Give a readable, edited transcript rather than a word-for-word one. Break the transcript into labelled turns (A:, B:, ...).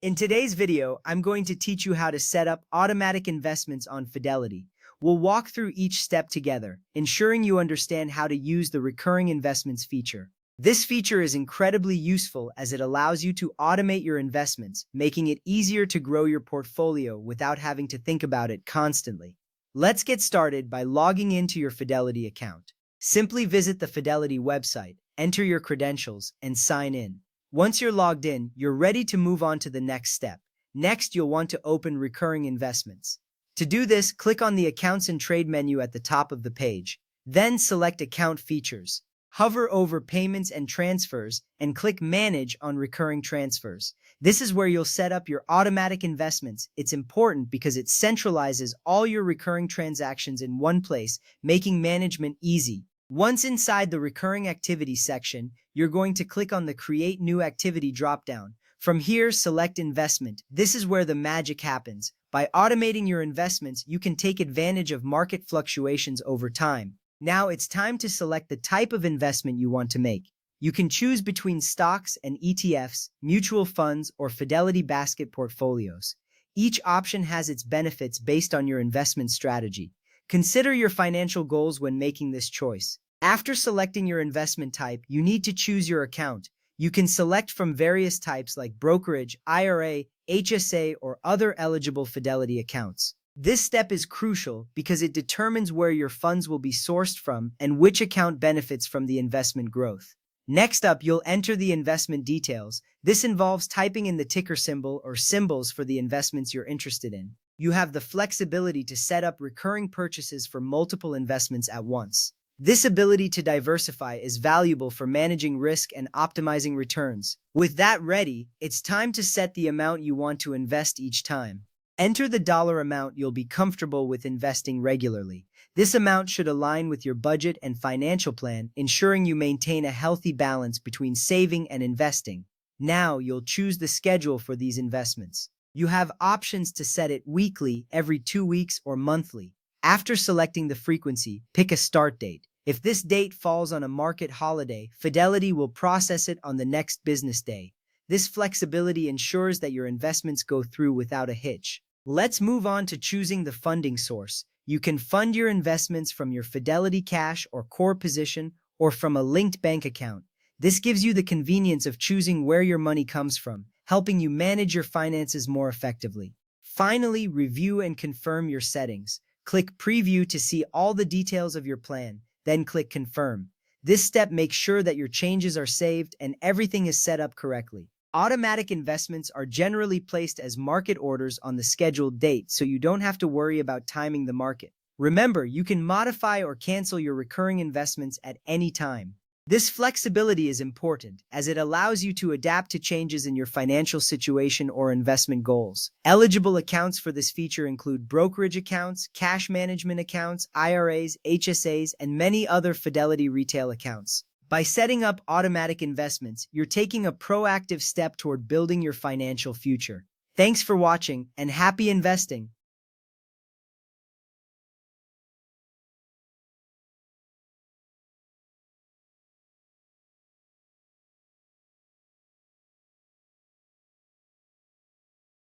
A: In today's video, I'm going to teach you how to set up automatic investments on Fidelity. We'll walk through each step together, ensuring you understand how to use the recurring investments feature. This feature is incredibly useful as it allows you to automate your investments, making it easier to grow your portfolio without having to think about it constantly. Let's get started by logging into your Fidelity account. Simply visit the Fidelity website, enter your credentials, and sign in. Once you're logged in, you're ready to move on to the next step. Next, you'll want to open recurring investments. To do this, click on the Accounts and Trade menu at the top of the page. Then select Account Features. Hover over Payments and Transfers and click Manage on Recurring Transfers. This is where you'll set up your automatic investments. It's important because it centralizes all your recurring transactions in one place, making management easy. Once inside the Recurring Activities section, you're going to click on the Create New Activity dropdown. From here, select Investment. This is where the magic happens. By automating your investments, you can take advantage of market fluctuations over time. Now it's time to select the type of investment you want to make. You can choose between stocks and ETFs, mutual funds, or Fidelity Basket Portfolios. Each option has its benefits based on your investment strategy. Consider your financial goals when making this choice. After selecting your investment type, you need to choose your account. You can select from various types like brokerage, IRA, HSA, or other eligible Fidelity accounts. This step is crucial because it determines where your funds will be sourced from and which account benefits from the investment growth. Next up, you'll enter the investment details. This involves typing in the ticker symbol or symbols for the investments you're interested in. You have the flexibility to set up recurring purchases for multiple investments at once. This ability to diversify is valuable for managing risk and optimizing returns. With that ready, it's time to set the amount you want to invest each time. Enter the dollar amount you'll be comfortable with investing regularly. This amount should align with your budget and financial plan, ensuring you maintain a healthy balance between saving and investing. Now you'll choose the schedule for these investments. You have options to set it weekly, every 2 weeks, or monthly. After selecting the frequency, pick a start date. If this date falls on a market holiday, Fidelity will process it on the next business day. This flexibility ensures that your investments go through without a hitch. Let's move on to choosing the funding source. You can fund your investments from your Fidelity Cash or core position or from a linked bank account. This gives you the convenience of choosing where your money comes from, helping you manage your finances more effectively. Finally, review and confirm your settings. Click Preview to see all the details of your plan, then click Confirm. This step makes sure that your changes are saved and everything is set up correctly. Automatic investments are generally placed as market orders on the scheduled date, so you don't have to worry about timing the market. Remember, you can modify or cancel your recurring investments at any time. This flexibility is important, as it allows you to adapt to changes in your financial situation or investment goals. Eligible accounts for this feature include brokerage accounts, cash management accounts, IRAs, HSAs, and many other Fidelity retail accounts. By setting up automatic investments, you're taking a proactive step toward building your financial future. Thanks for watching, and happy investing!